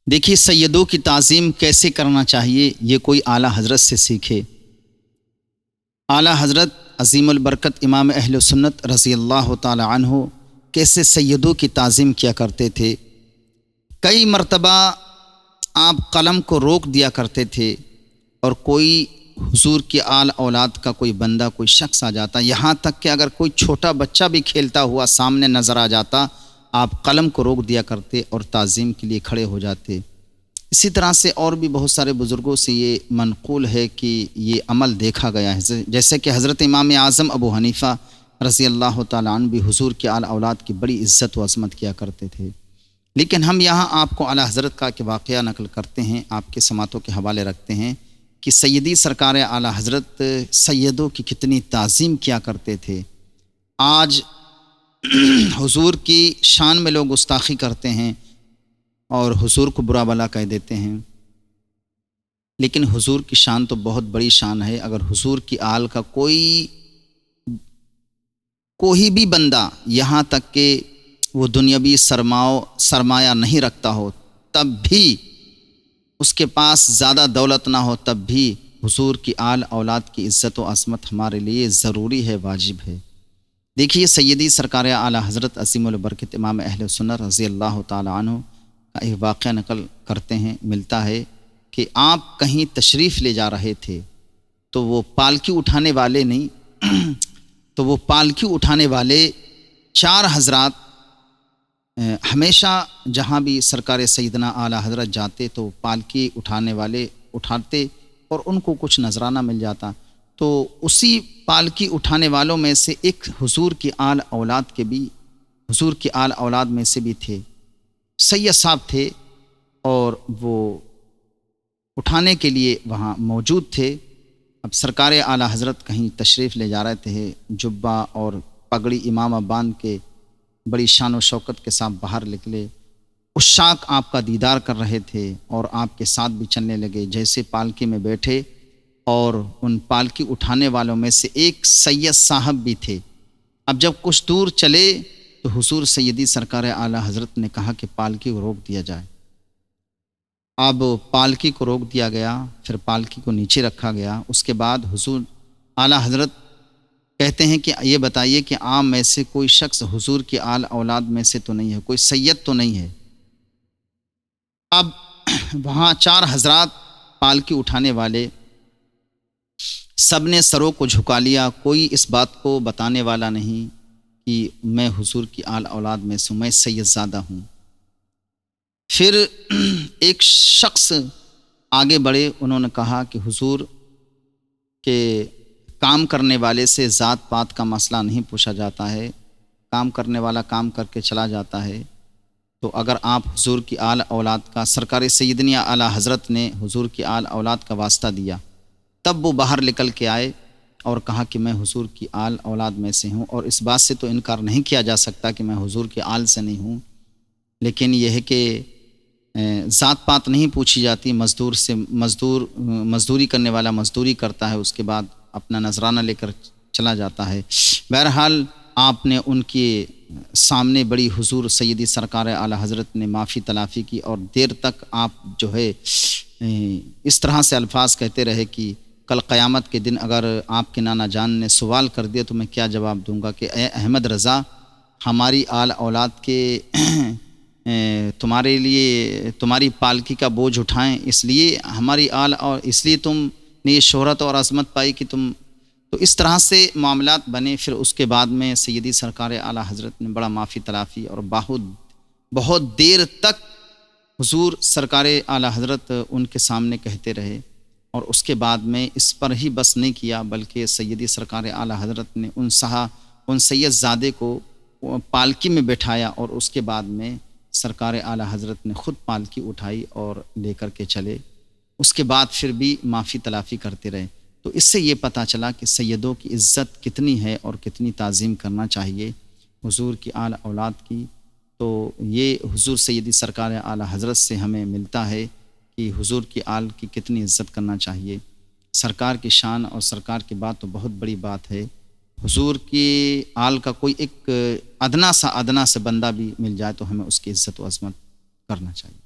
دیکھیے سیدوں کی تعظیم کیسے کرنا چاہیے، یہ کوئی اعلیٰ حضرت سے سیکھے۔ اعلیٰ حضرت عظیم البرکت امام اہل سنت رضی اللہ تعالی عنہ کیسے سیدوں کی تعظیم کیا کرتے تھے۔ کئی مرتبہ آپ قلم کو روک دیا کرتے تھے اور کوئی حضور کی آل اولاد کا کوئی بندہ، کوئی شخص آ جاتا، یہاں تک کہ اگر کوئی چھوٹا بچہ بھی کھیلتا ہوا سامنے نظر آ جاتا، آپ قلم کو روک دیا کرتے اور تعظیم کے لیے کھڑے ہو جاتے۔ اسی طرح سے اور بھی بہت سارے بزرگوں سے یہ منقول ہے کہ یہ عمل دیکھا گیا ہے، جیسے کہ حضرت امام اعظم ابو حنیفہ رضی اللہ تعالیٰ عنہ بھی حضور کی آل اولاد کی بڑی عزت و عظمت کیا کرتے تھے۔ لیکن ہم یہاں آپ کو اعلیٰ حضرت کا کہ واقعہ نقل کرتے ہیں، آپ کے سماعتوں کے حوالے رکھتے ہیں کہ سیدی سرکار اعلیٰ حضرت سیدوں کی کتنی تعظیم کیا کرتے تھے۔ آج حضور کی شان میں لوگ گستاخی کرتے ہیں اور حضور کو برا بھلا کہہ دیتے ہیں، لیکن حضور کی شان تو بہت بڑی شان ہے۔ اگر حضور کی آل کا کوئی بھی بندہ یہاں تک کہ وہ دنیاوی سرمایہ نہیں رکھتا ہو، تب بھی اس کے پاس زیادہ دولت نہ ہو، تب بھی حضور کی آل اولاد کی عزت و عظمت ہمارے لیے ضروری ہے، واجب ہے۔ دیکھیے سیدی سرکار اعلیٰ حضرت عظیم البرکت امام اہل سنت رضی اللہ تعالی عنہ کا ایک واقعہ نقل کرتے ہیں، ملتا ہے کہ آپ کہیں تشریف لے جا رہے تھے تو وہ پالکی اٹھانے والے نہیں تو وہ پالکی اٹھانے والے چار حضرات ہمیشہ جہاں بھی سرکار سیدنا اعلیٰ حضرت جاتے تو پالکی اٹھانے والے اٹھاتے اور ان کو کچھ نذرانہ مل جاتا، تو اسی پالکی اٹھانے والوں میں سے ایک حضور کی آل اولاد میں سے بھی تھے، سید صاحب تھے، اور وہ اٹھانے کے لیے وہاں موجود تھے۔ اب سرکار اعلیٰ حضرت کہیں تشریف لے جا رہے تھے، جبہ اور پگڑی امامہ باندھ کے بڑی شان و شوکت کے ساتھ باہر نکلے، عشاق آپ کا دیدار کر رہے تھے اور آپ کے ساتھ بھی چلنے لگے۔ جیسے پالکی میں بیٹھے اور ان پالکی اٹھانے والوں میں سے ایک سید صاحب بھی تھے۔ اب جب کچھ دور چلے تو حضور سیدی سرکار اعلیٰ حضرت نے کہا کہ پالکی کو روک دیا جائے۔ اب پالکی کو روک دیا گیا، پھر پالکی کو نیچے رکھا گیا۔ اس کے بعد حضور اعلیٰ حضرت کہتے ہیں کہ یہ بتائیے کہ عام میں سے کوئی شخص حضور کی آل اولاد میں سے تو نہیں ہے، کوئی سید تو نہیں ہے۔ اب وہاں چار حضرات پالکی اٹھانے والے سب نے سروں کو جھکا لیا، کوئی اس بات کو بتانے والا نہیں کہ میں حضور کی آل اولاد میں سے، میں سید زادہ ہوں۔ پھر ایک شخص آگے بڑھے، انہوں نے کہا کہ حضور کے کام کرنے والے سے ذات پات کا مسئلہ نہیں پوچھا جاتا ہے، کام کرنے والا کام کر کے چلا جاتا ہے، تو اگر آپ حضور کی آل اولاد کا، سرکار سیدنا اعلیٰ حضرت نے حضور کی آل اولاد کا واسطہ دیا، تب وہ باہر نکل کے آئے اور کہا کہ میں حضور کی آل اولاد میں سے ہوں، اور اس بات سے تو انکار نہیں کیا جا سکتا کہ میں حضور کی آل سے نہیں ہوں، لیکن یہ ہے کہ ذات پات نہیں پوچھی جاتی، مزدور سے مزدوری کرنے والا مزدوری کرتا ہے، اس کے بعد اپنا نذرانہ لے کر چلا جاتا ہے۔ بہرحال آپ نے ان کے سامنے بڑی حضور سیدی سرکار اعلیٰ حضرت نے معافی تلافی کی، اور دیر تک آپ جو ہے اس طرح سے الفاظ کہتے رہے کہ کل قیامت کے دن اگر آپ کے نانا جان نے سوال کر دیا تو میں کیا جواب دوں گا کہ اے احمد رضا، ہماری آل اولاد کے تمہارے لیے تمہاری پالکی کا بوجھ اٹھائیں، اس لیے ہماری آل اور اس لیے تم نے یہ شہرت اور عظمت پائی کہ تم، تو اس طرح سے معاملات بنے۔ پھر اس کے بعد میں سیدی سرکار اعلیٰ حضرت نے بڑا معافی تلافی، اور بہت دیر تک حضور سرکار اعلیٰ حضرت ان کے سامنے کہتے رہے، اور اس کے بعد میں اس پر ہی بس نہیں کیا، بلکہ سیدی سرکار اعلیٰ حضرت نے ان سید زادے کو پالکی میں بٹھایا، اور اس کے بعد میں سرکار اعلیٰ حضرت نے خود پالکی اٹھائی اور لے کر کے چلے۔ اس کے بعد پھر بھی معافی تلافی کرتے رہے۔ تو اس سے یہ پتہ چلا کہ سیدوں کی عزت کتنی ہے اور کتنی تعظیم کرنا چاہیے حضور کی آل اولاد کی۔ تو یہ حضور سیدی سرکار اعلیٰ حضرت سے ہمیں ملتا ہے کہ حضور کی آل کی کتنی عزت کرنا چاہیے۔ سرکار کی شان اور سرکار کی بات تو بہت بڑی بات ہے، حضور کی آل کا کوئی ایک ادنا سا بندہ بھی مل جائے تو ہمیں اس کی عزت و عظمت کرنا چاہیے۔